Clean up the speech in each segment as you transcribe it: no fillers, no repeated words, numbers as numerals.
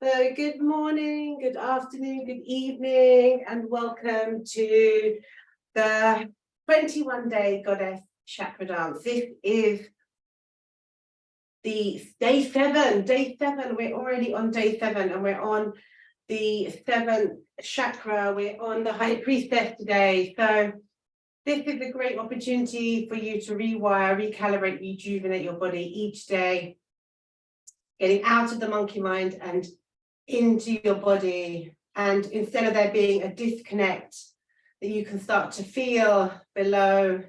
So good morning, good afternoon, good evening, and welcome to the 21-day Goddess Chakra Dance. This is the day seven. We're already on day 7, and we're on the 7th chakra. We're on the High Priestess today. So this is a great opportunity for you to rewire, recalibrate, rejuvenate your body each day, getting out of the monkey mind and into your body. And instead of there being a disconnect, that you can start to feel below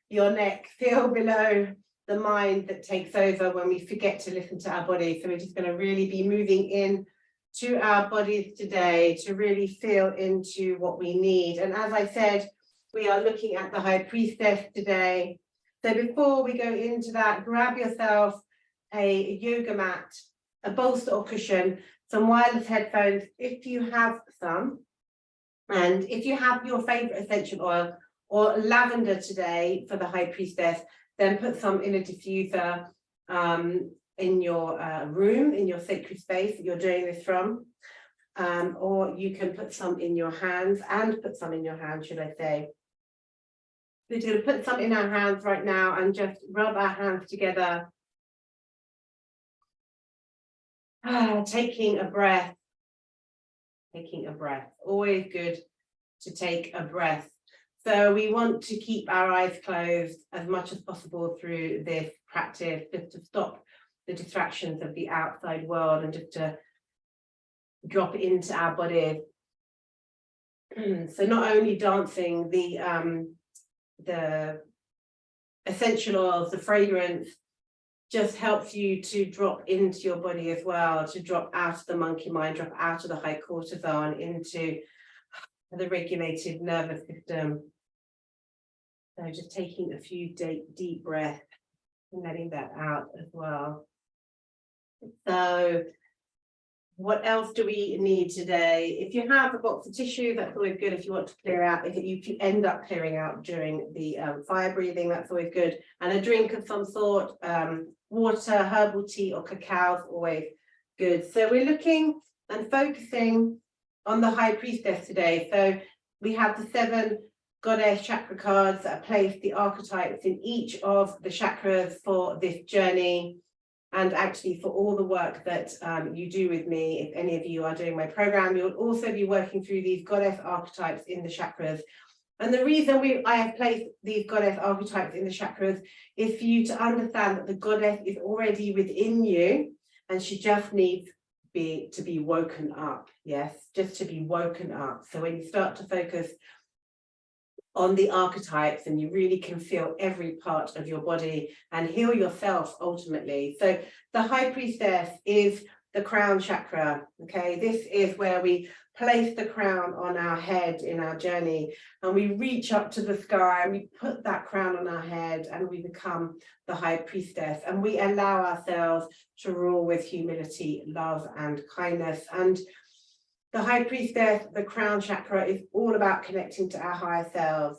your neck, feel below the mind that takes over when we forget to listen to our body. So we're just going to really be moving in to our bodies today to really feel into what we need. And as I said, we are looking at the High Priestess today. So before we go into that, grab yourself a yoga mat, a bolster or cushion, some wireless headphones if you have some, and if you have your favorite essential oil or lavender today for the High Priestess, then put some in a diffuser in your room, in your sacred space that you're doing this from, or you can put some in your hands, and put some in your hands, should I say. We're going to put some in our hands right now and just rub our hands together. Taking a breath, always good to take a breath. So we want to keep our eyes closed as much as possible through this practice, just to stop the distractions of the outside world and just to drop into our body. So not only dancing, the essential oils, the fragrance, just helps you to drop into your body as well, to drop out of the monkey mind, drop out of the high cortisol into the regulated nervous system. So just taking a few deep breaths and letting that out as well. So what else do we need today? If you have a box of tissue, that's always good if you want to clear out. If you end up clearing out during the fire breathing, that's always good. And a drink of some sort, water, herbal tea or cacao is always good. So we're looking and focusing on the High Priestess today. So we have the 7 Goddess chakra cards that are placed, the archetypes in each of the chakras for this journey. And actually for all the work that you do with me, if any of you are doing my program, you'll also be working through these goddess archetypes in the chakras. And the reason I have placed these goddess archetypes in the chakras is for you to understand that the goddess is already within you, and she just needs to be woken up. Yes, just to be woken up. So when you start to focus on the archetypes, and you really can feel every part of your body and heal yourself ultimately. So the High Priestess is the crown chakra. Okay, this is where we place the crown on our head in our journey, and we reach up to the sky and we put that crown on our head and we become the High Priestess, and we allow ourselves to rule with humility, love and kindness. And the High Priestess, the crown chakra, is all about connecting to our higher selves,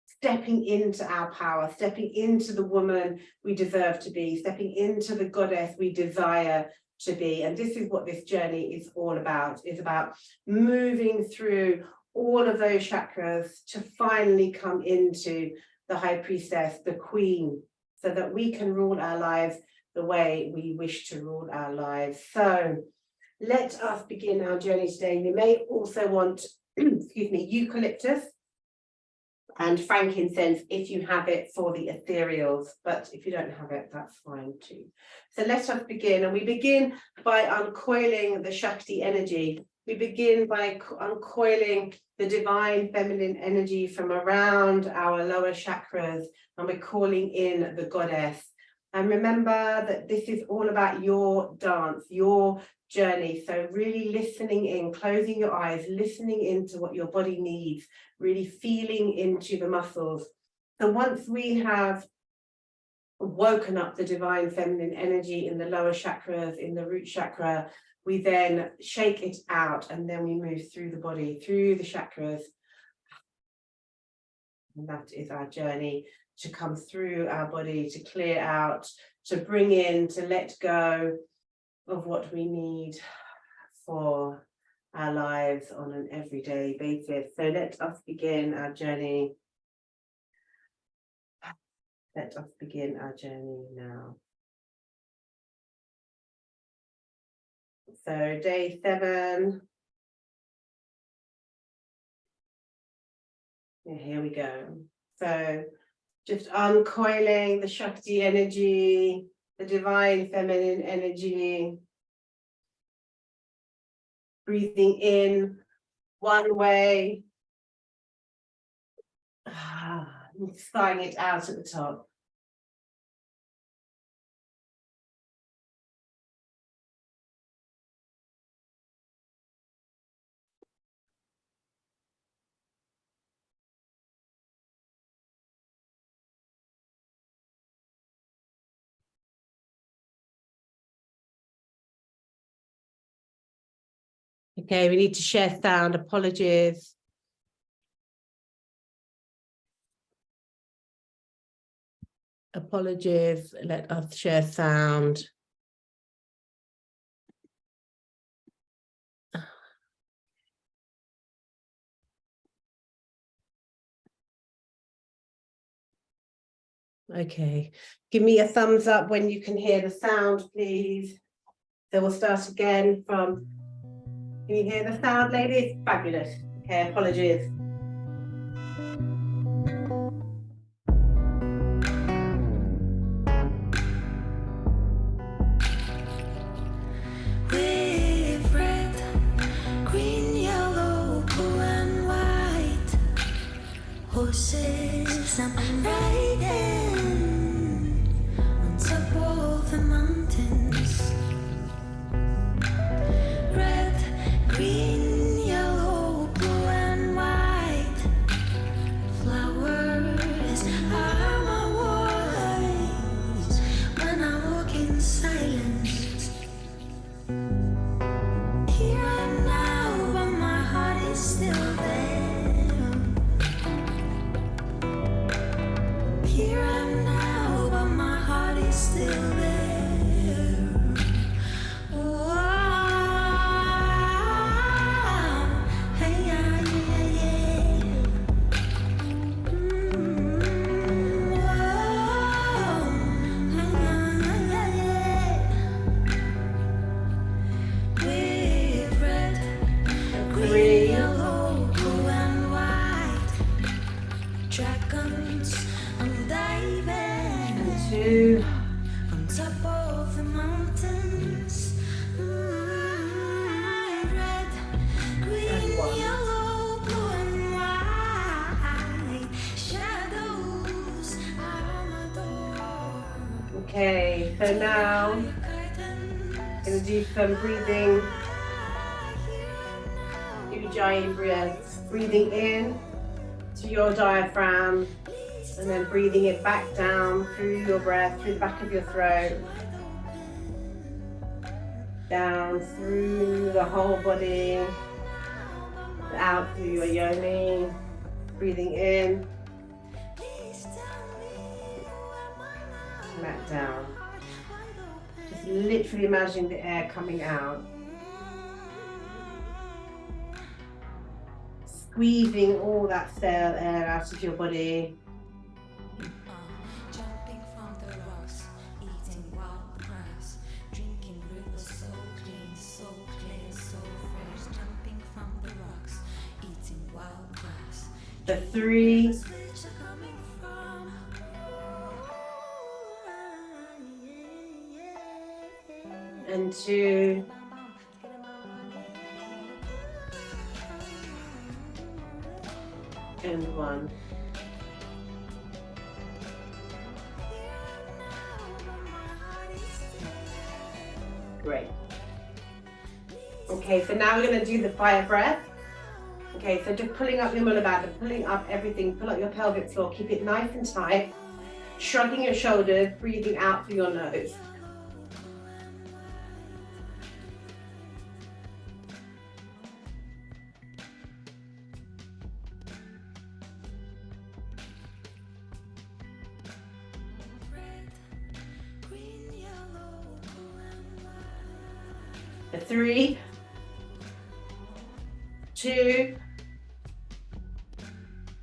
stepping into our power, stepping into the woman we deserve to be, stepping into the goddess we desire to be. And this is what this journey is all about. It's about moving through all of those chakras to finally come into the High Priestess, the Queen, so that we can rule our lives the way we wish to rule our lives. So let us begin our journey today. You may also want, excuse me, eucalyptus and frankincense if you have it for the ethereals, but if you don't have it, that's fine too. So let us begin, and we begin by uncoiling the Shakti energy. We begin by uncoiling the divine feminine energy from around our lower chakras, and we're calling in the goddess. And remember that this is all about your dance, your journey. So really listening in, closing your eyes, listening into what your body needs, really feeling into the muscles. So once we have woken up the divine feminine energy in the lower chakras, in the root chakra, we then shake it out, and then we move through the body, through the chakras. And that is our journey, to come through our body, to clear out, to bring in, to let go of what we need for our lives on an everyday basis. So let us begin our journey. Let us begin our journey now. So day 7. Yeah, here we go. So just uncoiling the Shakti energy, the divine feminine energy. Breathing in one way. Sighing it out at the top. Okay, we need to share sound. Apologies. Apologies. Let us share sound. Okay, give me a thumbs up when you can hear the sound, please. So we'll start again from, can you hear the sound, ladies? Fabulous. Okay, apologies. With red, green, yellow, blue and white horses I'm riding on top of the mountains. Red, green, yellow, blue and white flowers are my voice when I walk in silence. Here and now, but my heart is still there. Here and now, but my heart is still there. Oh, hey, yeah, yeah, yeah. With red, green, yellow, blue and white dragons, I'm diving 2. on top of the mountains. Red, green, yellow, blue and white shadows are my door. Okay, so now I'm going to do some breathing. Ujjayi breaths. Breathing in to your diaphragm and then breathing it back down through your breath, through the back of your throat. Down through the whole body. Out through your yoni. Breathing in. Back down. Just literally imagining the air coming out. Squeezing all that stale air out of your body. Jumping from the rocks, eating wild grass, drinking rivers so clean, so clear, so fresh. Jumping from the rocks, eating wild grass. The 3, Which are coming from? and 2, and 1. Great. Okay, so now we're going to do the fire breath. Okay, so just pulling up your Mulabandha, pulling up everything, pull up your pelvic floor, keep it nice and tight, shrugging your shoulders, breathing out through your nose. The 3, 2,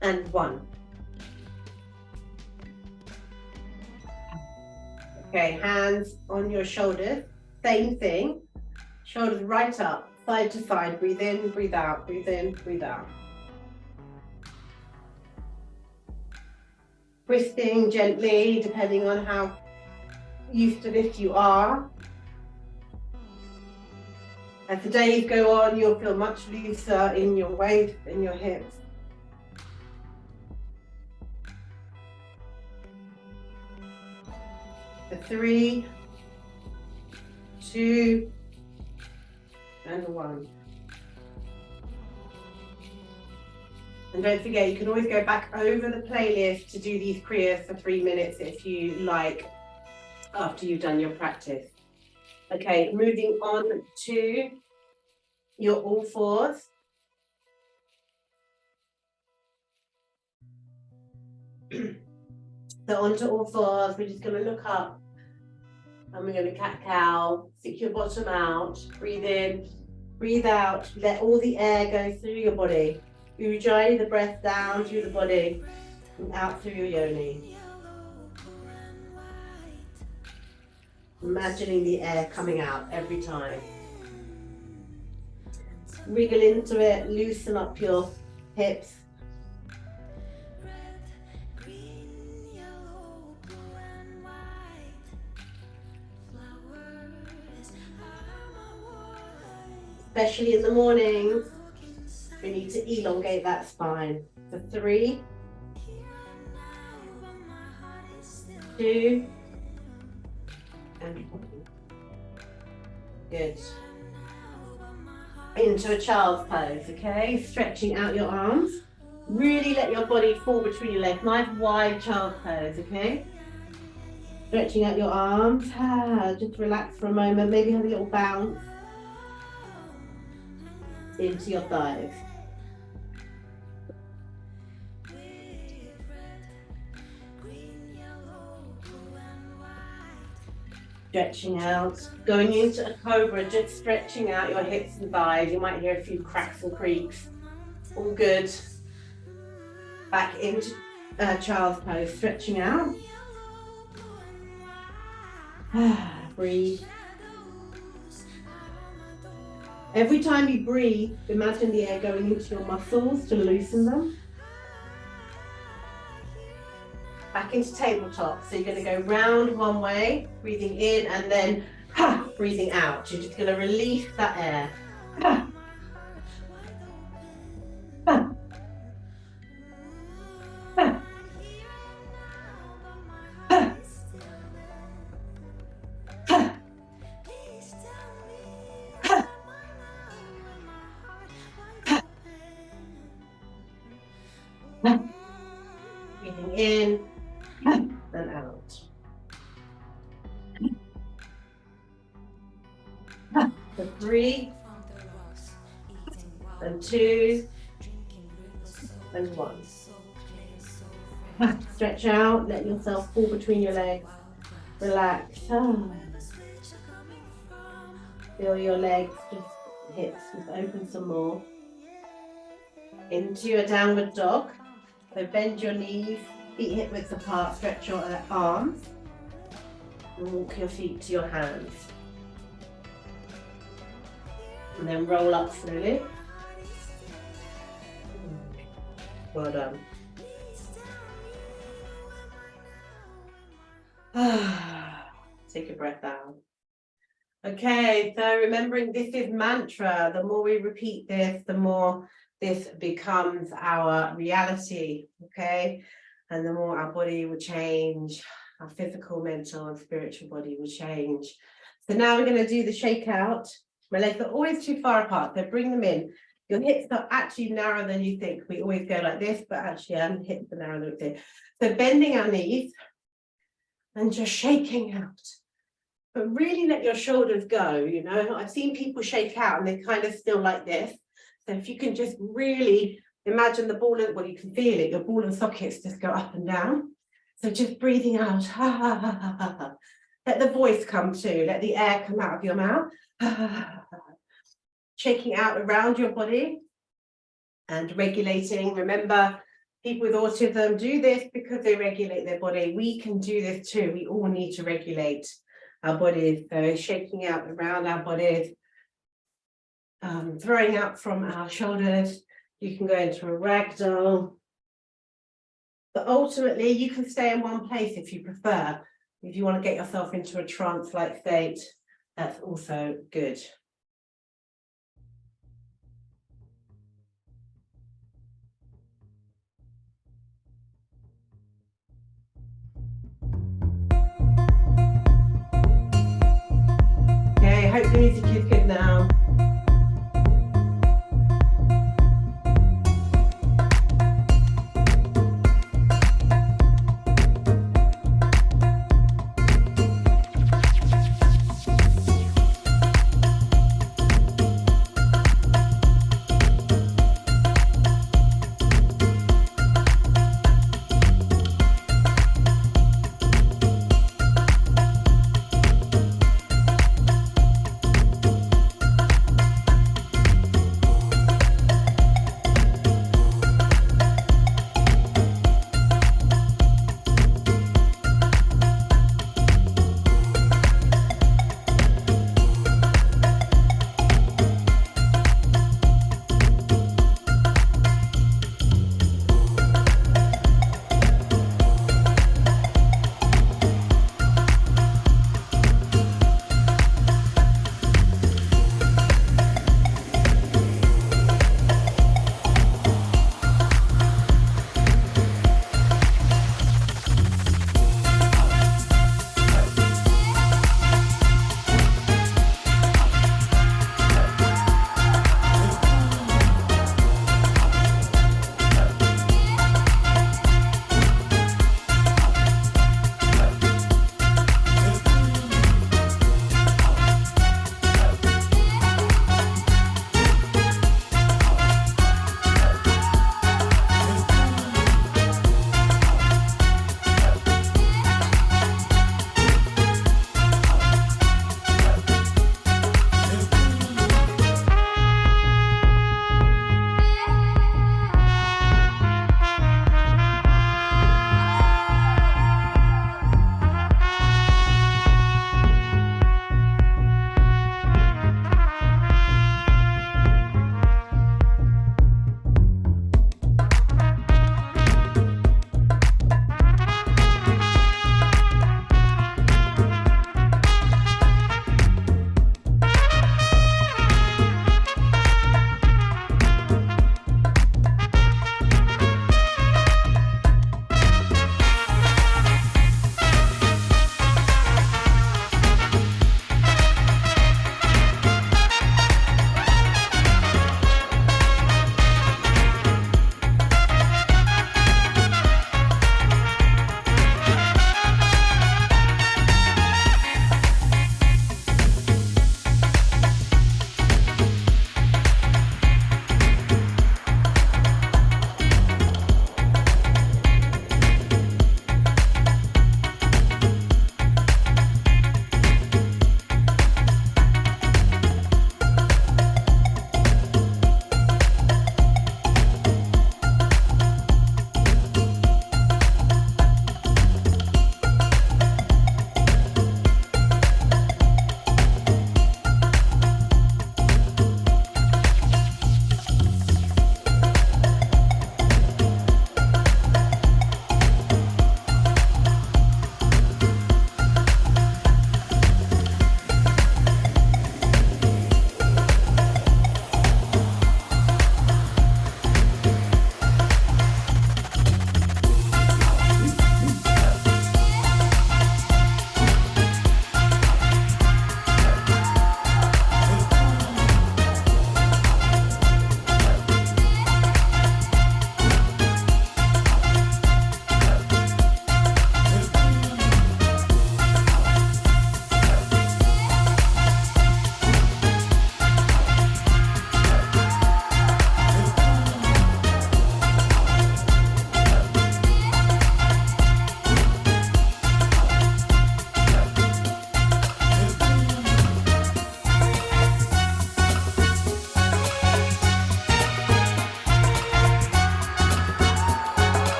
and 1. Okay, hands on your shoulders, same thing. Shoulders right up, side to side. Breathe in, breathe out, breathe in, breathe out. Twisting gently, depending on how used to this you are. As the days go on, you'll feel much looser in your waist, in your hips. For 3, 2, and 1. And don't forget, you can always go back over the playlist to do these prayers for 3 minutes if you like, after you've done your practice. Okay, moving on to your all fours. So onto all fours, we're just going to look up and we're going to cat-cow, stick your bottom out, breathe in, breathe out, let all the air go through your body. Ujjayi, the breath down through the body and out through your yoni. Imagining the air coming out every time. Wriggle into it, loosen up your hips. Especially in the mornings, we need to elongate that spine. For 3, 2, and 1. Good. Into a child's pose, okay? Stretching out your arms. Really let your body fall between your legs. Nice wide child's pose, okay? Stretching out your arms. Just relax for a moment. Maybe have a little bounce into your thighs. Stretching out, going into a cobra, just stretching out your hips and thighs. You might hear a few cracks and creaks. All good. Back into child's pose, stretching out. Breathe. Every time you breathe, imagine the air going into your muscles to loosen them. Back into tabletop. So you're going to go round one way, breathing in, and then breathing out. You're just going to release that air. Breathing in and out. For 3, and 2, and 1. Stretch out, let yourself fall between your legs. Relax. Feel your legs, just hips, just open some more. Into your downward dog. So bend your knees, feet hip width apart, stretch your arms, and walk your feet to your hands. And then roll up slowly. Well done. Take a breath out. Okay, so remembering this is mantra. The more we repeat this, the more this becomes our reality, okay? And the more our body will change, our physical, mental, and spiritual body will change. So now we're going to do the shakeout. My legs are always too far apart, so bring them in. Your hips are actually narrower than you think. We always go like this, but actually our hips are narrower than we think. So bending our knees and just shaking out. But really let your shoulders go, you know. I've seen people shake out and they're kind of still like this. So if you can just really imagine the ball, well, you can feel it, your ball and sockets just go up and down. So just breathing out. Let the voice come too. Let the air come out of your mouth. Shaking out around your body. And regulating, remember, people with autism do this because they regulate their body. We can do this too. We all need to regulate our bodies. So shaking out around our bodies, throwing out from our shoulders. You can go into a ragdoll. But ultimately, you can stay in one place if you prefer. If you want to get yourself into a trance-like state, that's also good. Okay, I hope the music is good now.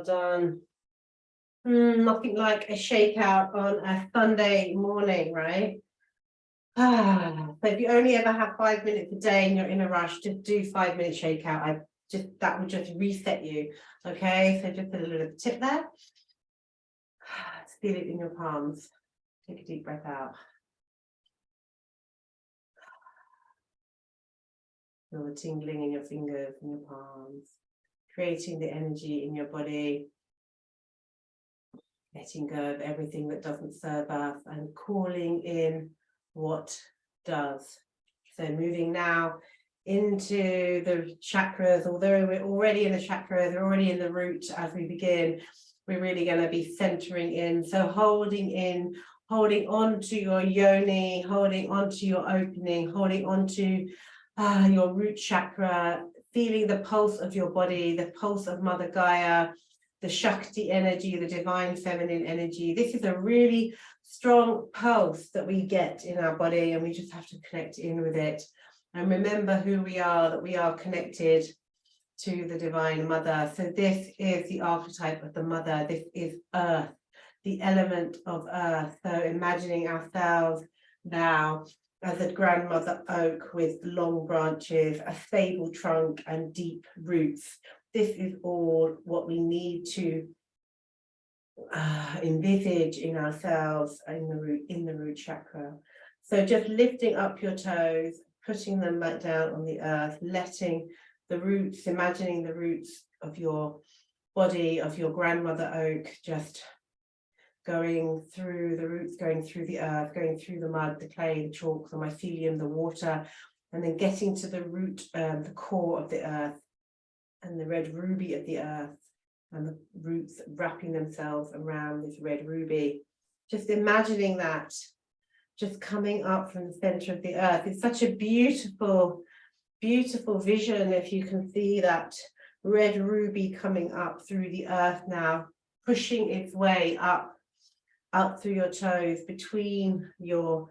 done. Nothing like a shakeout on a Sunday morning, right? So if you only ever have 5 minutes a day and you're in a rush, just do 5 minute shakeout. That will just reset you. Okay, so just a little tip there. Feel it in your palms. Take a deep breath out. Feel the tingling in your fingers and your palms, creating the energy in your body. Letting go of everything that doesn't serve us and calling in what does. So moving now into the chakras, although we're already in the chakras, we're already in the root as we begin, we're really going to be centering in. So holding on to your yoni, holding on to your opening, holding on to your root chakra, feeling the pulse of your body, the pulse of Mother Gaia, the Shakti energy, the divine feminine energy. This is a really strong pulse that we get in our body, and we just have to connect in with it and remember who we are, that we are connected to the divine mother. So this is the archetype of the mother. This is earth, the element of earth. So imagining ourselves now as a grandmother oak with long branches, a stable trunk and deep roots. This is all what we need to envisage in ourselves in the root chakra. So just lifting up your toes, putting them back down on the earth, letting the roots, imagining the roots of your body, of your grandmother oak, just going through the roots, going through the earth, going through the mud, the clay, the chalk, the mycelium, the water, and then getting to the root, the core of the earth, and the red ruby of the earth, and the roots wrapping themselves around this red ruby. Just imagining that, just coming up from the center of the earth. It's such a beautiful, beautiful vision if you can see that red ruby coming up through the earth now, pushing its way up through your toes, between your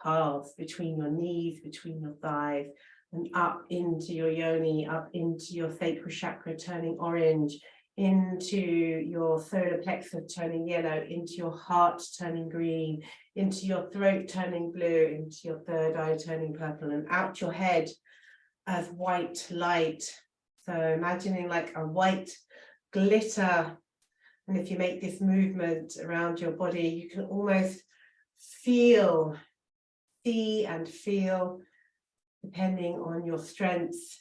calves, between your knees, between your thighs, and up into your yoni, up into your sacral chakra turning orange, into your solar plexus turning yellow, into your heart turning green, into your throat turning blue, into your third eye turning purple, and out your head as white light. So imagining like a white glitter. And if you make this movement around your body, you can almost see and feel, depending on your strengths,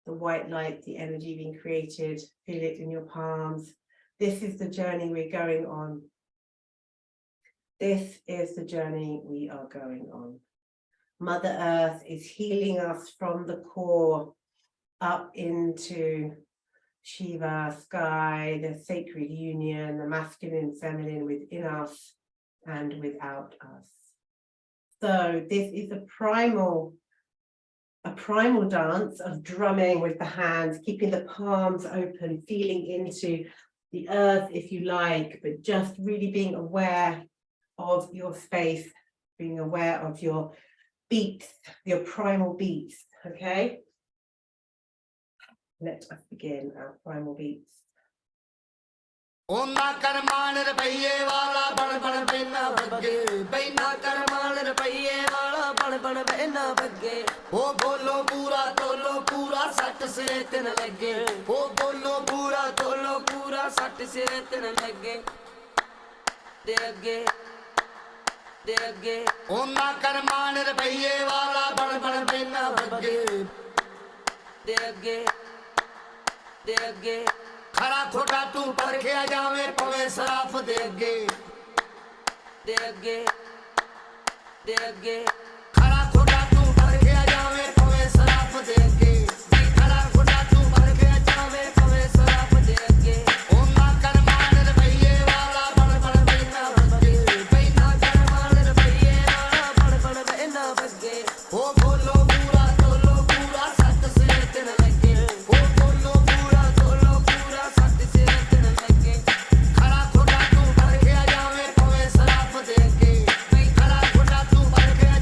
the white light, the energy being created. Feel it in your palms. This is the journey we're going on. This is the journey we are going on. Mother Earth is healing us from the core up into Shiva, sky, the sacred union, the masculine, feminine within us and without us. So this is a primal dance of drumming with the hands, keeping the palms open, feeling into the earth if you like, but just really being aware of your space, being aware of your beats, your primal beats, okay? Let us begin our primal beats. Onna karman rupiye wala ban ban bena bagge, bena karman rupiye wala ban ban bena bagge. O bolo pura sat se tin lagge. O bolo pura sat se tin lagge. De agge. Onna karman rupiye wala ban ban bena bagge. De agge. खरा खोटा तू परखे आ जावे पवे सराफ दे अगे खरा खोटा तू परखे आ जावे पवे सराफ दे अगे खरा खोटा तू परखे आ जावे पवे सराफ दे अगे ओ ना करमान रुपये वाला बड़ बड़ बेना बगे बेना करमान रुपये वाला बड़ बड़ बेना बगे ओ बोलो पूरा सत से दिन लगे ओ बोलो पूरा सत से दिन लगे खरा खोटा तू परखे आ जावे पवे सराफ दे अगे खरा खोटा तू परखे आ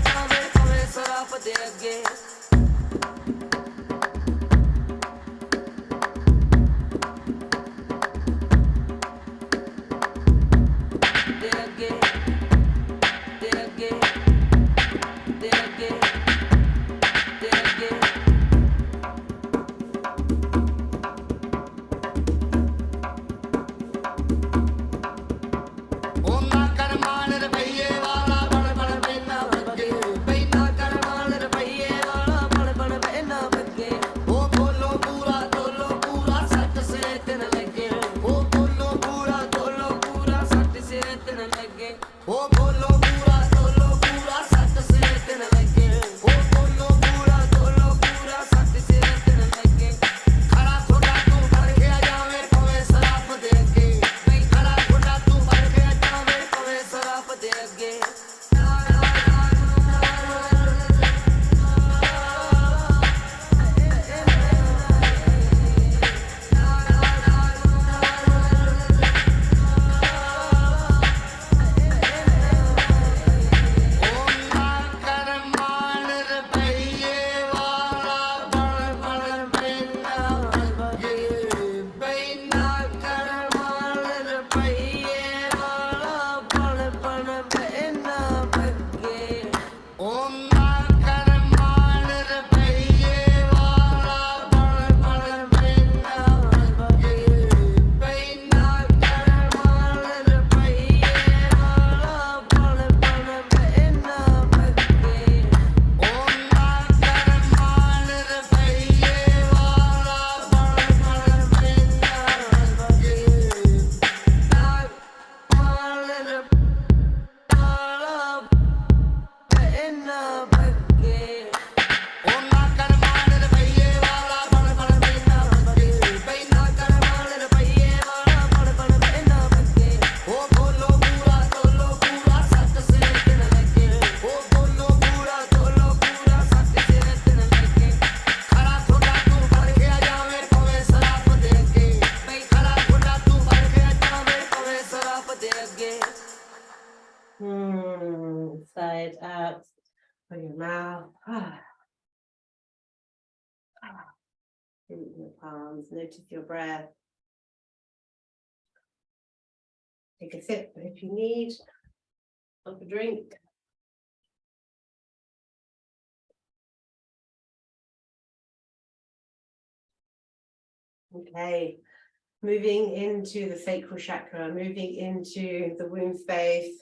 Side out from your mouth. In your palms, notice your breath. Take a sip if you need of a drink. Okay, moving into the sacral chakra, moving into the womb space.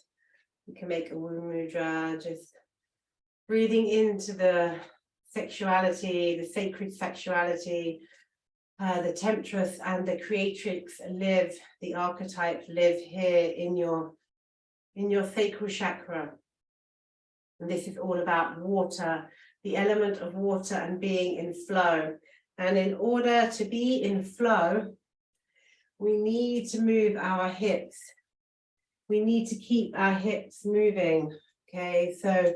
You can make a womb mudra, just breathing into the sexuality, the sacred sexuality, the temptress and the creatrix live, the archetypes live here in your sacral chakra. And this is all about water, the element of water and being in flow. And in order to be in flow, we need to move our hips. We need to keep our hips moving. Okay, so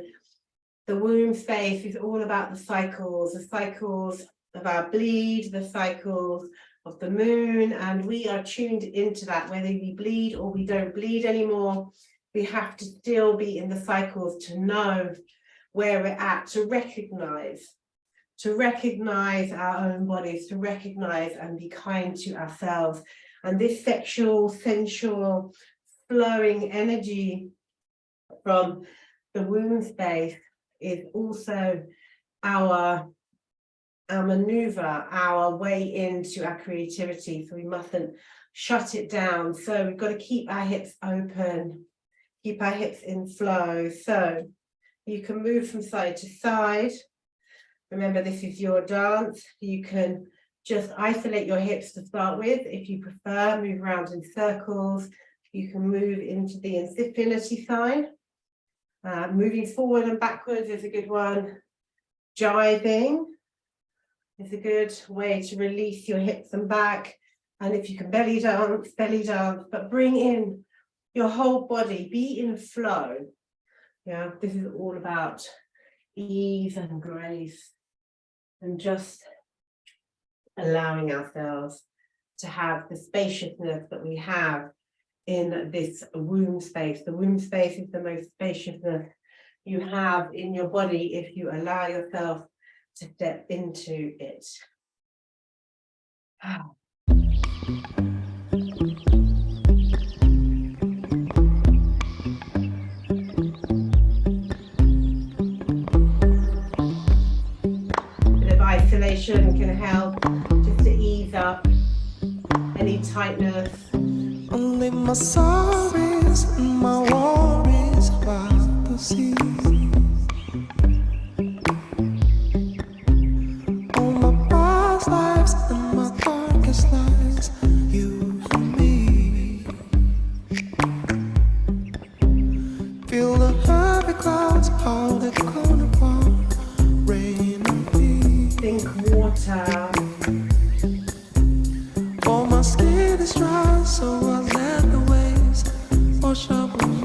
the womb space is all about the cycles of our bleed, the cycles of the moon, and we are tuned into that. Whether we bleed or we don't bleed anymore, we have to still be in the cycles to know where we're at, to recognize our own bodies, to recognize and be kind to ourselves. And this sexual, sensual, flowing energy from the womb space is also our maneuver, our way into our creativity. So we mustn't shut it down. So we've got to keep our hips open, keep our hips in flow. So you can move from side to side. Remember, this is your dance. You can just isolate your hips to start with. If you prefer, move around in circles. You can move into the infinity sign. Moving forward and backwards is a good one. Jiving is a good way to release your hips and back. And if you can belly dance, but bring in your whole body, be in flow. Yeah, this is all about ease and grace and just allowing ourselves to have the spaciousness that we have in this womb space. The womb space is the most spaciousness you have in your body if you allow yourself to step into it. Bit of isolation can help just to ease up any tightness. Only my sorries and my worries about the sea. All my past lives and my darkest lies, you and me. Feel the heavy clouds, how they're gonna pour, rain on me. Think water. For my skin is dry, so I let the waves wash up on me.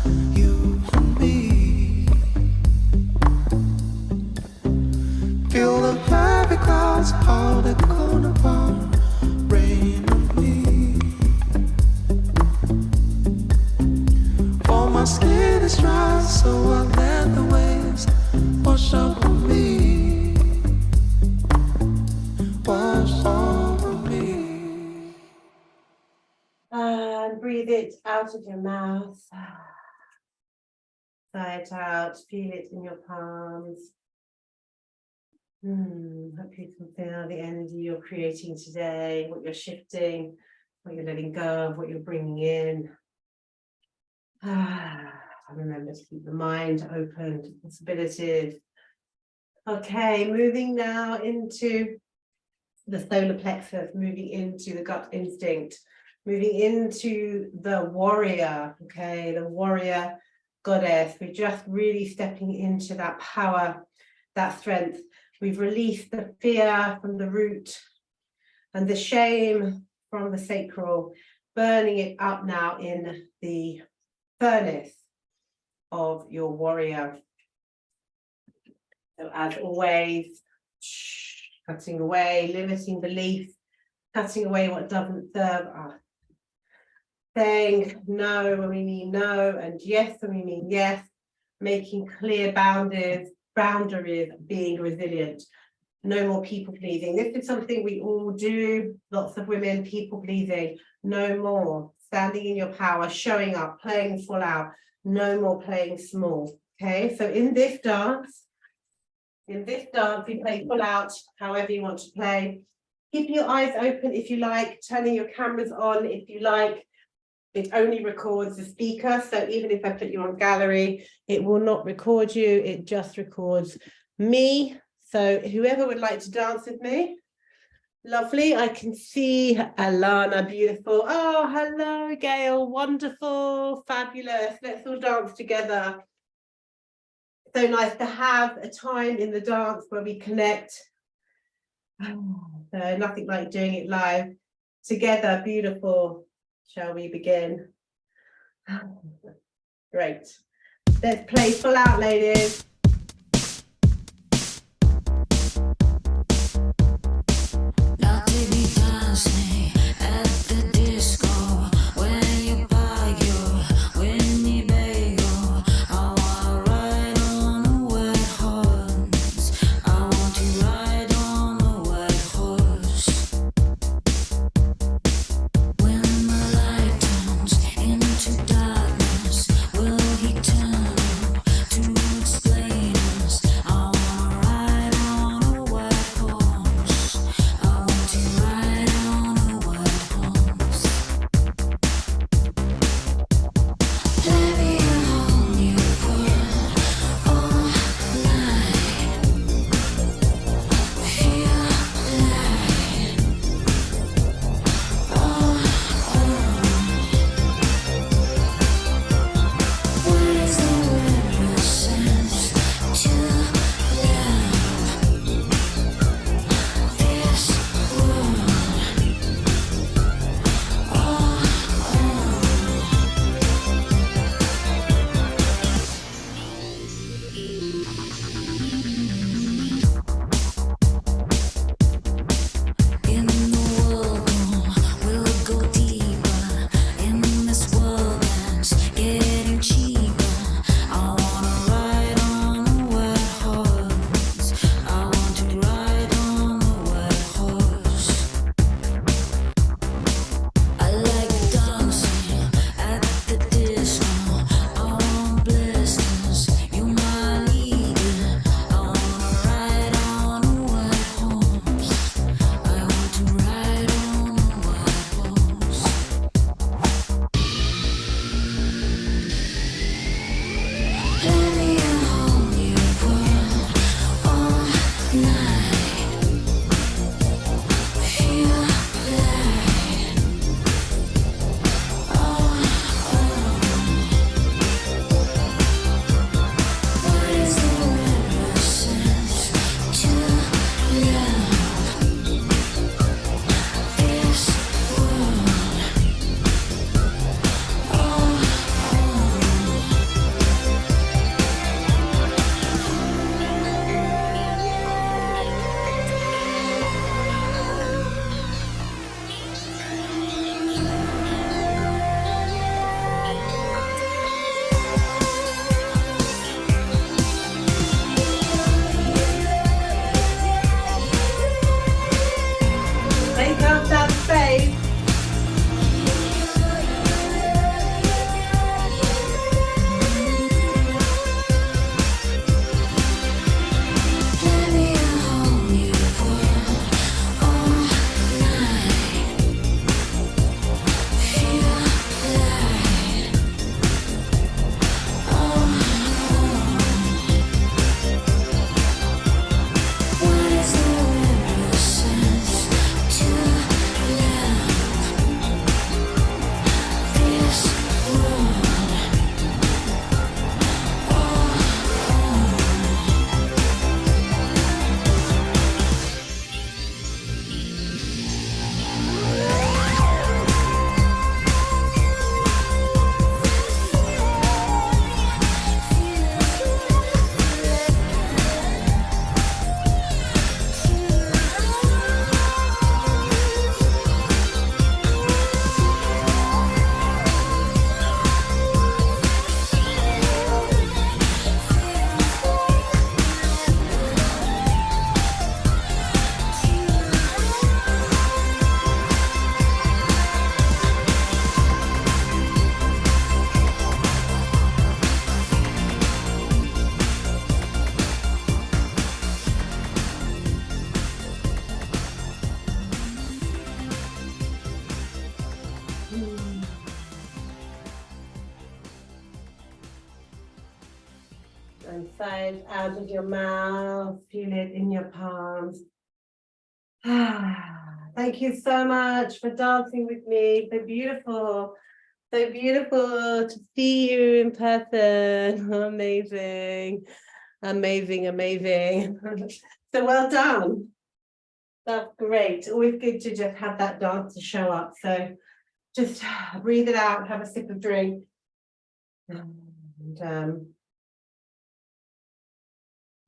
you and me. Feel the heavy clouds, how they're gonna pour rain on me. For my skin is dry, so I let the waves wash over me. Wash over me. And breathe it out of your mouth. Sigh it out, feel it in your palms. Hope you can feel the energy you're creating today, what you're shifting, what you're letting go of, what you're bringing in. Remember to keep the mind open to possibilities. Okay, moving now into the solar plexus, moving into the gut instinct, moving into the warrior, okay, the warrior goddess. We're just really stepping into that power, that strength. We've released the fear from the root and the shame from the sacral, burning it up now in the furnace of your warrior. So as always, cutting away, limiting belief, cutting away what doesn't serve us. Saying no when we mean no, and yes when we mean yes, making clear boundaries, being resilient. No more people pleasing. This is something we all do, lots of women, people pleasing. No more. Standing in your power, showing up, playing full out. No more playing small. Okay, so in this dance, we play full out, however you want to play. Keeping your eyes open if you like, turning your cameras on if you like. It only records the speaker, so even if I put you on gallery, it will not record you, it just records me. So whoever would like to dance with me, lovely. I can see Alana, beautiful. Oh, hello, Gail, wonderful, fabulous. Let's all dance together. So nice to have a time in the dance where we connect. So nothing like doing it live together, beautiful. Shall we begin? Great. Let's play full out, ladies. Now take me dancing at the disco. When you buy your Winnebago, I wanna ride on a wet horse. I want to ride on a wet horse. When the light turns into darkness, will he turn to explain? And sigh it out of your mouth, feel it in your palms. Thank you so much for dancing with me. So beautiful. So beautiful to see you in person. Amazing. Amazing, amazing. So well done. That's great. Always good to just have that dance to show up. So just breathe it out, have a sip of drink. And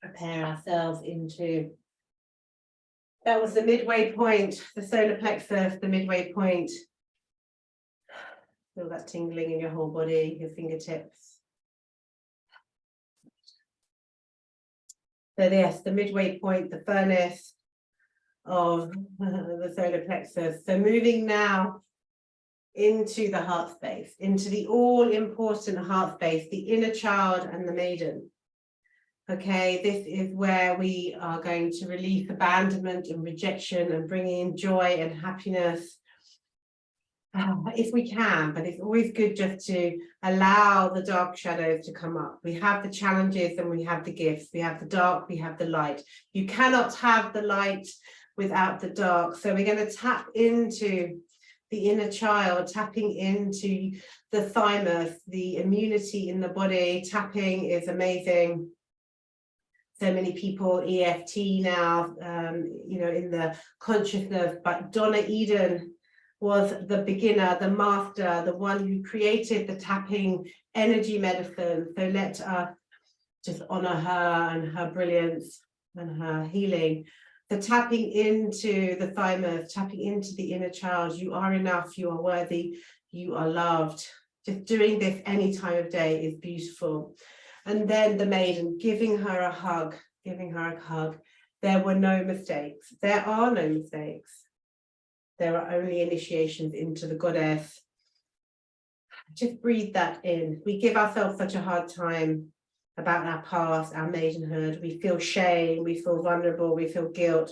prepare ourselves into, that was the midway point, the solar plexus, the midway point. Feel that tingling in your whole body, your fingertips. So yes, the midway point, the furnace of the solar plexus. So moving now into the heart space, into the all-important heart space, the inner child and the maiden. Okay, this is where we are going to release abandonment and rejection and bring in joy and happiness, if we can, but it's always good just to allow the dark shadows to come up. We have the challenges and we have the gifts. We have the dark, we have the light. You cannot have the light without the dark. So we're going to tap into the inner child, tapping into the thymus, the immunity in the body. Tapping is amazing. So many people EFT now, in the consciousness, but Donna Eden was the beginner, the master, the one who created the tapping energy medicine. So let us just honor her and her brilliance and her healing. The tapping into the thymus, tapping into the inner child. You are enough, you are worthy, you are loved. Just doing this any time of day is beautiful. And then the maiden, giving her a hug, giving her a hug. There were no mistakes. There are no mistakes. There are only initiations into the goddess. Just breathe that in. We give ourselves such a hard time about our past, our maidenhood. We feel shame, we feel vulnerable, we feel guilt.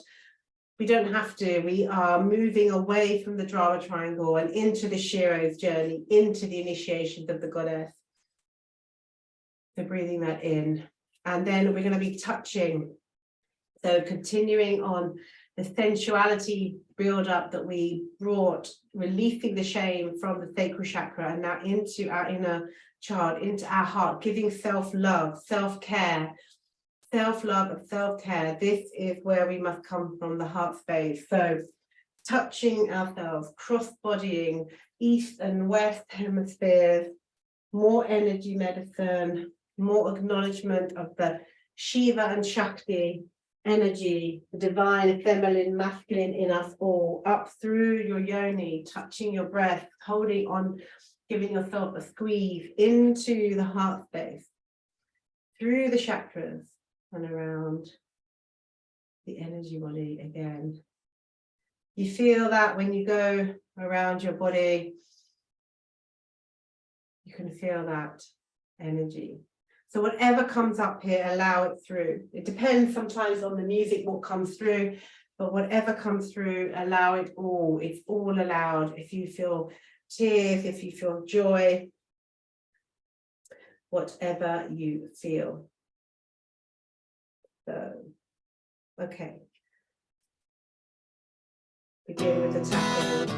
We don't have to. We are moving away from the drama triangle and into the Shiro's journey, into the initiations of the goddess. So breathing that in. And then we're going to be touching. So continuing on the sensuality build up that we brought, releasing the shame from the sacral chakra and now into our inner child, into our heart, giving self-love, self-care, self-love and self-care. This is where we must come from, the heart space. So touching ourselves, cross-bodying, east and west hemispheres, more energy medicine, more acknowledgement of the Shiva and Shakti energy, the divine, feminine, masculine in us all, up through your yoni, touching your breath, holding on, giving yourself a squeeze into the heart space, through the chakras and around the energy body again. You feel that when you go around your body, you can feel that energy. So whatever comes up here, allow it through. It depends sometimes on the music, what comes through, but whatever comes through, allow it all. It's all allowed. If you feel tears, if you feel joy, whatever you feel. So, okay. Begin with the tapping.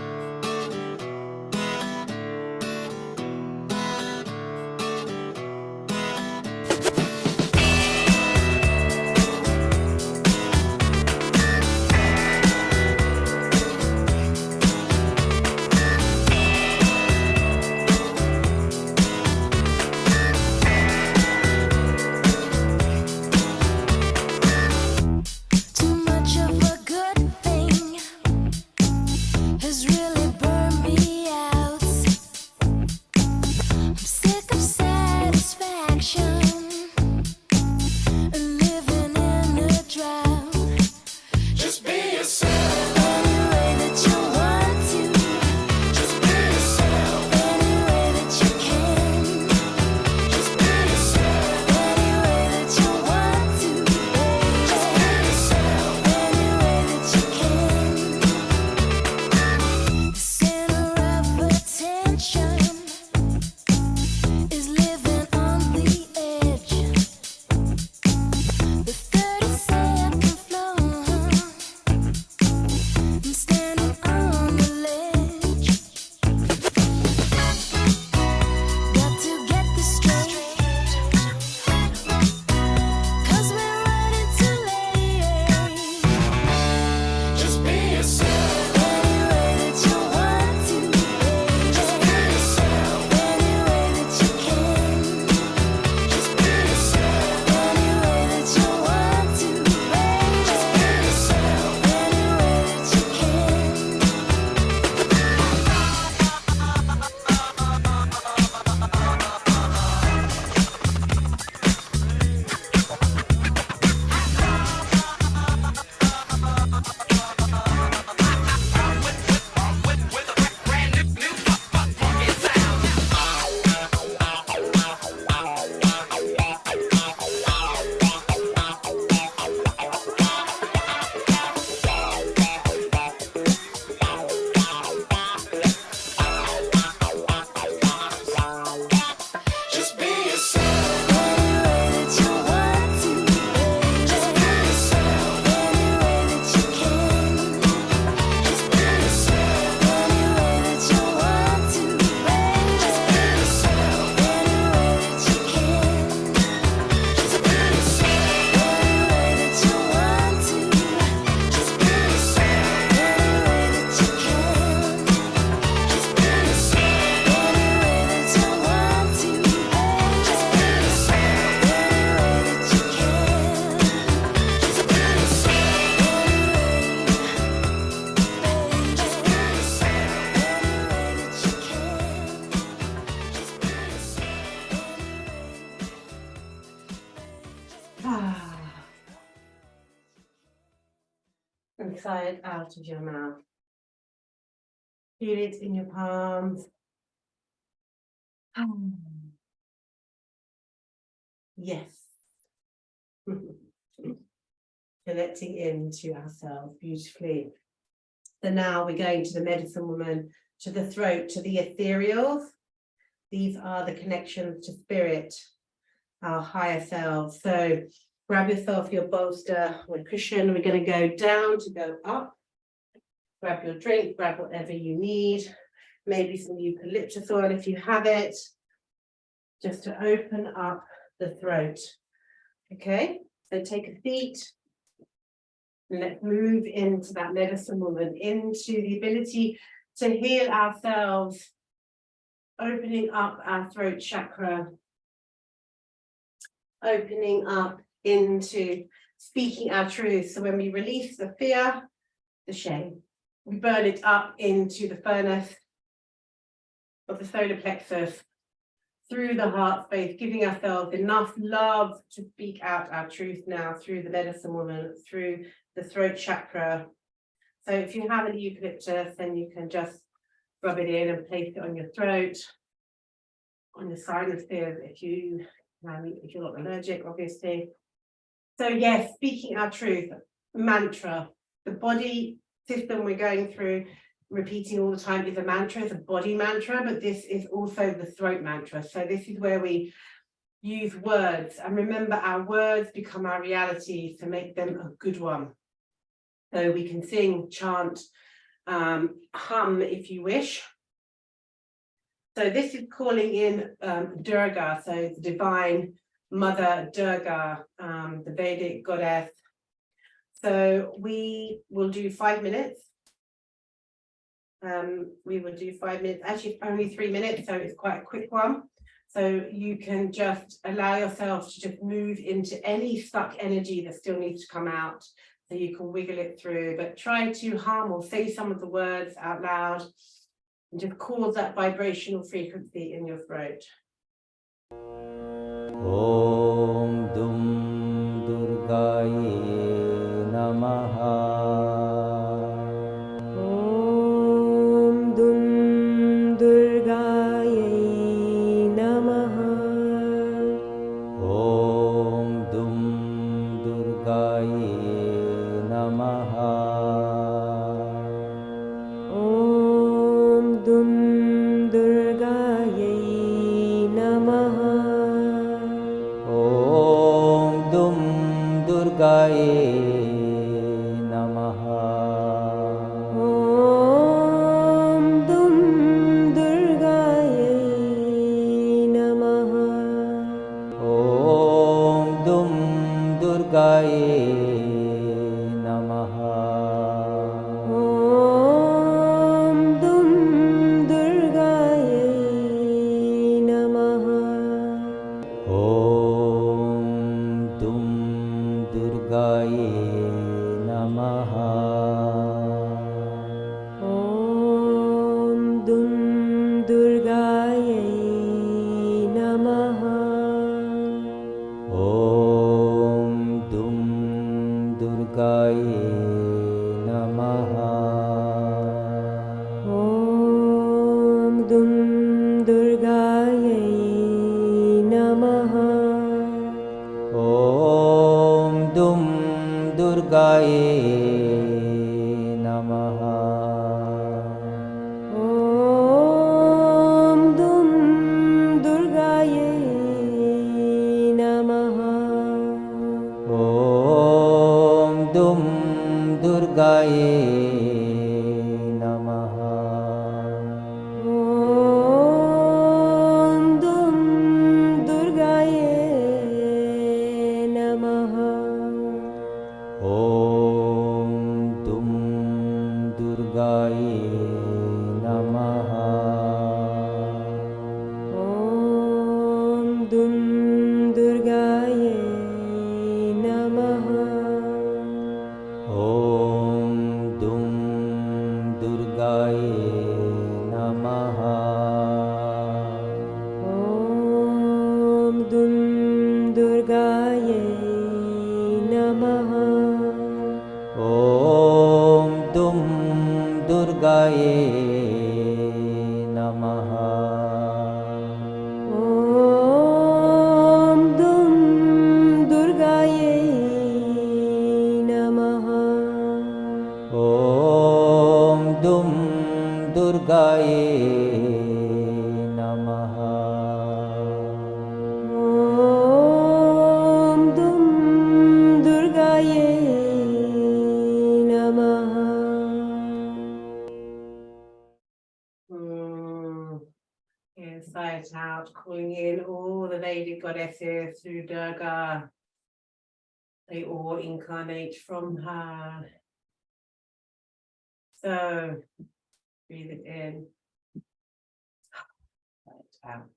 Too much of a good thing has really inside out of your mouth. Feel it in your palms. Yes. Connecting into ourselves beautifully. So now we're going to the medicine woman, to the throat, to the ethereal. These are the connections to spirit, our higher selves. So grab yourself your bolster or cushion. We're going to go down to go up. Grab your drink, grab whatever you need. Maybe some eucalyptus oil if you have it. Just to open up the throat. Okay, so take a seat. And let's move into that medicine woman, into the ability to heal ourselves, opening up our throat chakra, opening up into speaking our truth. So when we release the fear, the shame, we burn it up into the furnace of the solar plexus, through the heart space, giving ourselves enough love to speak out our truth now through the medicine woman, through the throat chakra. So if you have any eucalyptus, then you can just rub it in and place it on your throat, on your sinuses, if you're not allergic, obviously. So yes, speaking our truth, mantra, the body system we're going through, repeating all the time, is a mantra, it's a body mantra, but this is also the throat mantra. So this is where we use words, and remember, our words become our reality, to make them a good one. So we can sing, chant, hum if you wish. So this is calling in Durga, so the divine mother Durga, the Vedic goddess. So we will do 5 minutes. We will do 5 minutes, actually only 3 minutes, so it's quite a quick one. So you can just allow yourself to just move into any stuck energy that still needs to come out. So you can wiggle it through, but try to hum or say some of the words out loud and just cause that vibrational frequency in your throat. Om Dum Durgaye Namaha. Om Dum Durgaye Namaha. Om Dum Durgaye Namaha. Om Dum Durgaye Namaha. Om Dum Durgaye Namaha. Om Dum Durgaye Namaha. Om Dum Durgaye Namaha. Om Dum Durgaye Namaha. Om Dum Durgaye Namaha. Om Dum Durgaye Namaha. Om Dum Durgaye Namaha. Om Dum Durgaye Namaha. Om Dum Durgaye Namaha. Om Dum Durgaye Namaha. Om Dum Durgaye Namaha. Om Dum Durgaye Namaha. Om Dum Durgaye Namaha. Om Dum Durgaye Namaha. Om Dum it out, calling in all the lady goddesses through Durga. They all incarnate from her. So breathe it in, let it out.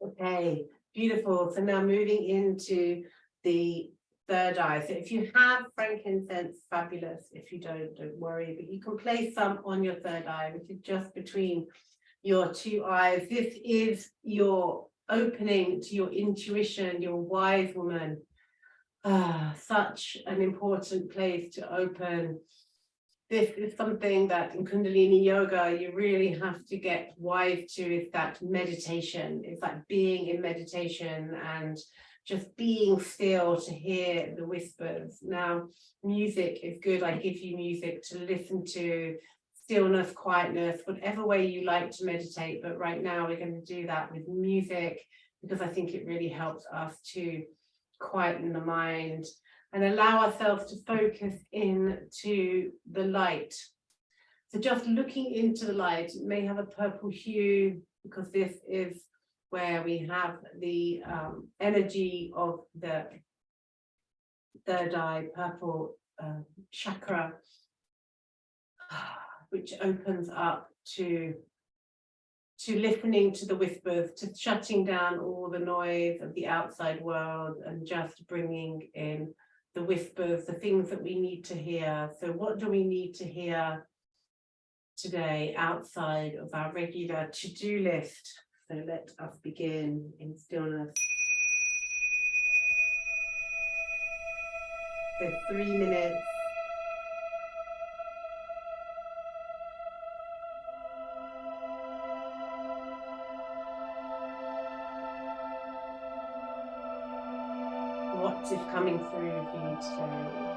Okay, beautiful. So now moving into the third eye. So if you have frankincense, fabulous. If you don't worry, but you can place some on your third eye, which is just between your two eyes. This is your opening to your intuition, your wise woman. Such an important place to open. This is something that in Kundalini yoga you really have to get wise to, is that meditation. It's like being in meditation and just being still to hear the whispers. Now, music is good. I give you music to listen to, stillness, quietness, whatever way you like to meditate. But right now we're going to do that with music, because I think it really helps us to quieten the mind and allow ourselves to focus into the light. So just looking into the light, it may have a purple hue, because this is where we have the energy of the third eye, purple chakra, which opens up to listening to the whispers, to shutting down all the noise of the outside world and just bringing in the whispers, the things that we need to hear. So what do we need to hear today outside of our regular to-do list? So let us begin in stillness. So 3 minutes. What is coming through for you today?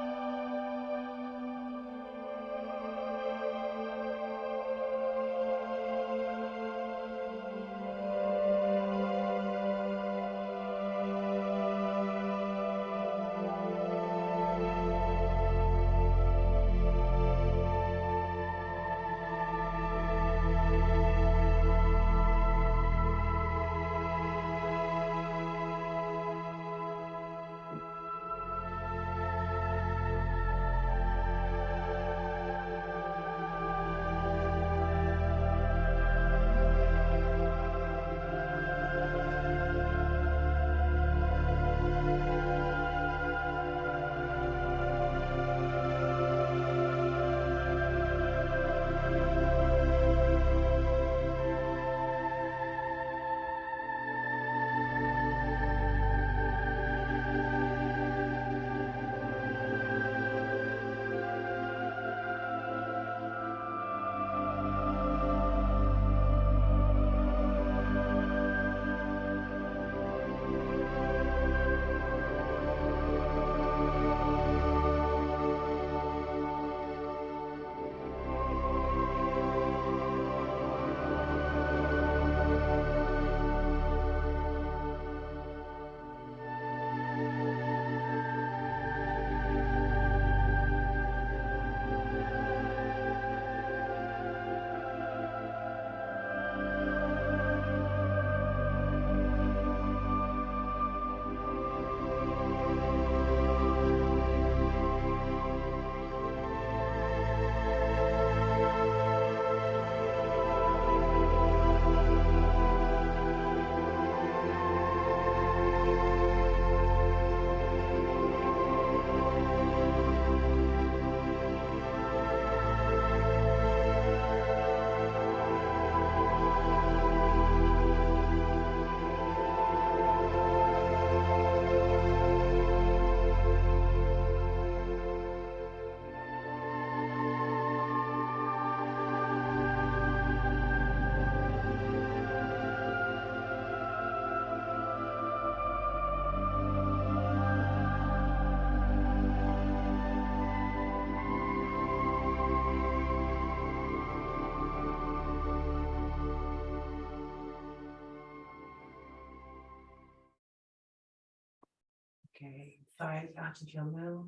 Okay, thighs out of your mouth.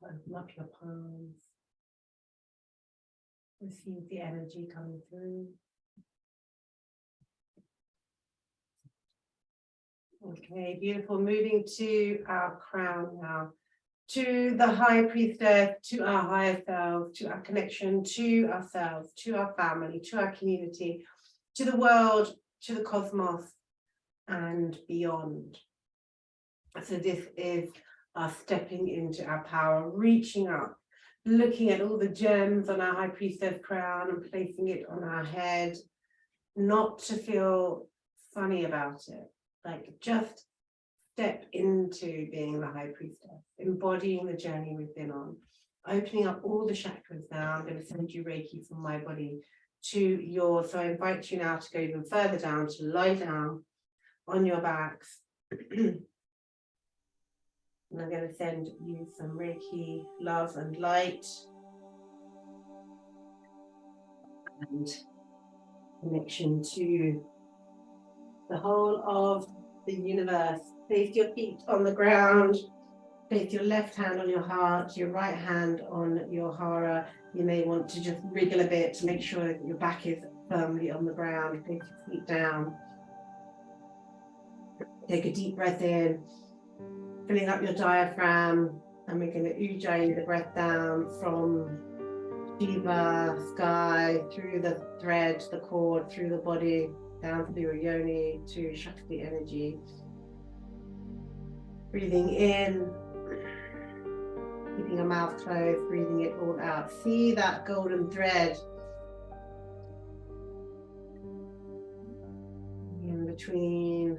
Open up your palms. Receive the energy coming through. Okay, beautiful. Moving to our crown now, to the high priestess, to our higher self, to our connection to ourselves, to our family, to our community, to the world, to the cosmos, and beyond. So this is us stepping into our power, reaching up, looking at all the gems on our high priestess crown and placing it on our head, not to feel funny about it, like just step into being the high priestess, embodying the journey we've been on, opening up all the chakras now. I'm going to send you Reiki from my body to yours. So I invite you now to go even further down, to lie down on your backs. And I'm going to send you some Reiki, love and light, and connection to the whole of the universe. Place your feet on the ground. Place your left hand on your heart, your right hand on your hara. You may want to just wriggle a bit to make sure that your back is firmly on the ground. Place your feet down. Take a deep breath in, filling up your diaphragm, and we're going to ujjayi the breath down from Shiva, sky, through the thread, the cord, through the body, down through your yoni to Shakti energy. Breathing in, keeping your mouth closed, breathing it all out. See that golden thread in between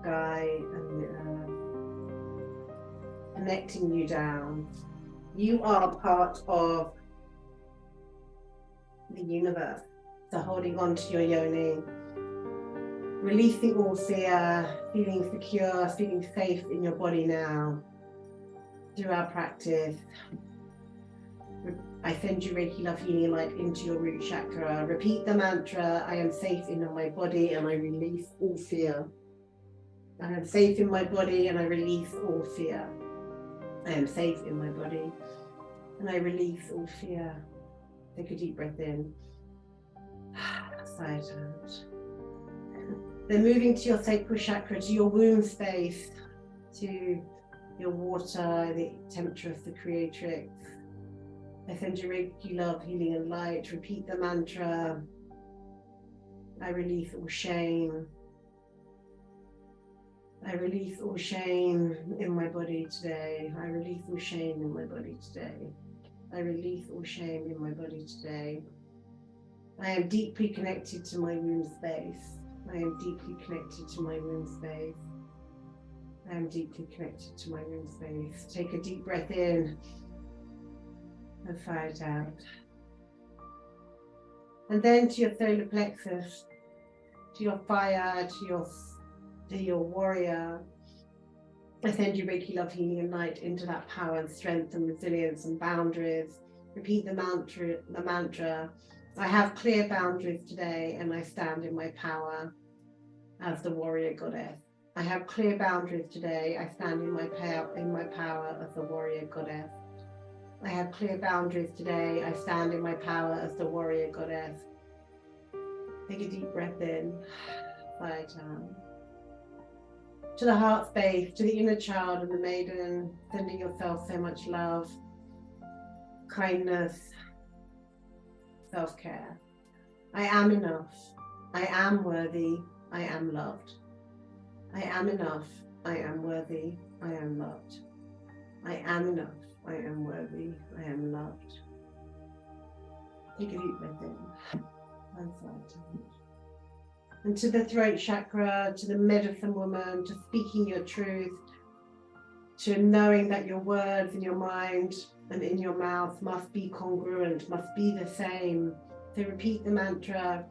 sky and the earth, connecting you down. You are part of the universe. So holding on to your yoni, releasing all fear, feeling secure, feeling safe in your body now. Through our practice, I send you Reiki love healing light into your root chakra. Repeat the mantra, I am safe in my body and I release all fear. I am safe in my body and I release all fear. I am safe in my body and I release all fear. Take a deep breath in. Sigh it out. Then moving to your sacral chakra, to your womb space, to your water, the temptress, the creatrix. I send you Reiki love, healing and light. Repeat the mantra. I release all shame. I release all shame in my body today. I release all shame in my body today. I release all shame in my body today. I am deeply connected to my womb space. I am deeply connected to my womb space. I am deeply connected to my womb space. Take a deep breath in and sigh it out. And then to your solar plexus, to your fire, to your warrior. I send you Reiki love, healing and light into that power and strength and resilience and boundaries. Repeat the mantra. I have clear boundaries today and I stand in my power as the warrior goddess. I have clear boundaries today. I stand in my power as the warrior goddess. I have clear boundaries today. I stand in my power as the warrior goddess. Take a deep breath in, sigh it out. To the heart space, to the inner child and the maiden, sending yourself so much love, kindness, self-care. I am enough. I am worthy. I am loved. I am enough. I am worthy. I am loved. I am enough. I am worthy. I am loved. Take a deep breath in. And sigh it out. And to the throat chakra, to the medicine woman, to speaking your truth, to knowing that your words in your mind and in your mouth must be congruent, must be the same. So repeat the mantra.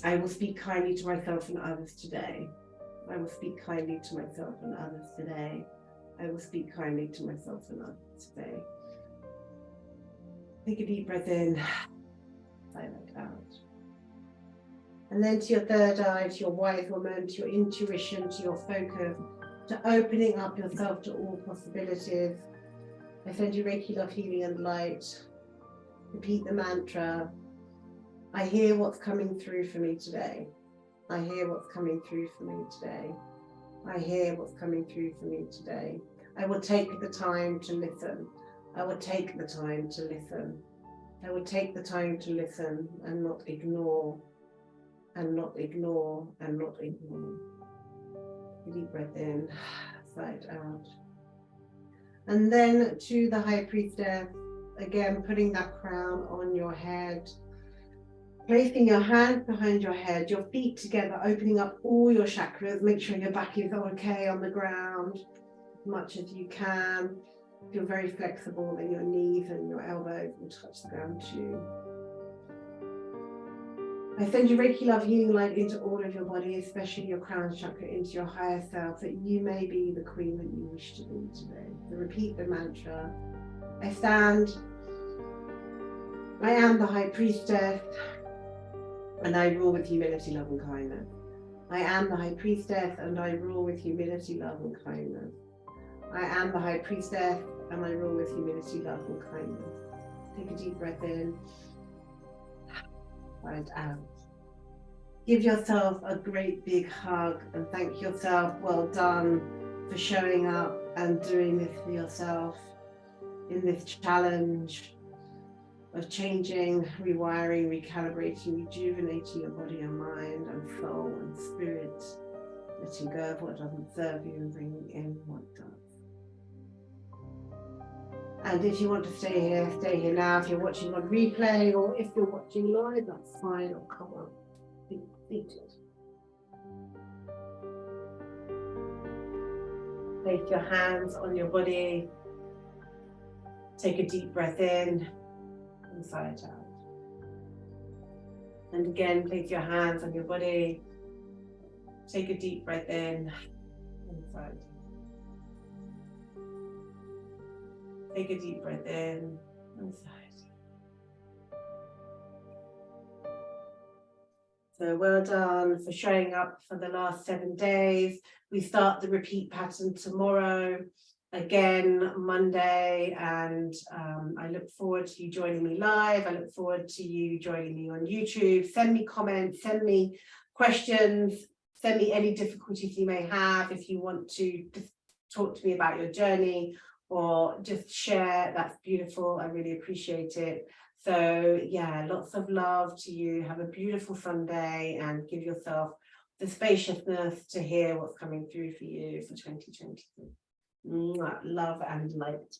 I will speak kindly to myself and others today. I will speak kindly to myself and others today. I will speak kindly to myself and others today. Take a deep breath in, sigh that out. And then to your third eye, to your wise woman, to your intuition, to your focus, to opening up yourself to all possibilities. I send you Reiki love, healing and light. Repeat the mantra. I hear what's coming through for me today. I hear what's coming through for me today. I hear what's coming through for me today. I will take the time to listen. I will take the time to listen. I will take the time to listen and not ignore, and not ignore, and not ignore. Deep breath in, sigh it out. And then to the High Priestess, again, putting that crown on your head, placing your hands behind your head, your feet together, opening up all your chakras. Make sure your back is okay on the ground as much as you can. Feel very flexible that your knees and your elbows will touch the ground too. I send you Reiki love healing light into all of your body, especially your crown chakra, into your higher self, that you may be the queen that you wish to be today. So repeat the mantra. I stand. I am the High Priestess, and I rule with humility, love, and kindness. I am the High Priestess, and I rule with humility, love, and kindness. I am the High Priestess, and I rule with humility, love, and kindness. Take a deep breath in. And out. Give yourself a great big hug and thank yourself. Well done for showing up and doing this for yourself in this challenge of changing, rewiring, recalibrating, rejuvenating your body and mind and soul and spirit, letting go of what doesn't serve you and bringing in what does. And if you want to stay here now. If you're watching on replay or if you're watching live, that's fine. Or come on, be seated. Place your hands on your body. Take a deep breath in and sigh it out. And again, place your hands on your body. Take a deep breath in and sigh it out. Take a deep breath in and sigh it out. So well done for showing up for the last 7 days. We start the repeat pattern tomorrow, again Monday, and I look forward to you joining me live. I look forward to you joining me on YouTube. Send me comments, send me questions, send me any difficulties you may have. If you want to just talk to me about your journey or just share, that's beautiful. I really appreciate it. So yeah, lots of love to you. Have a beautiful Sunday and give yourself the spaciousness to hear what's coming through for you for 2023. Love and light.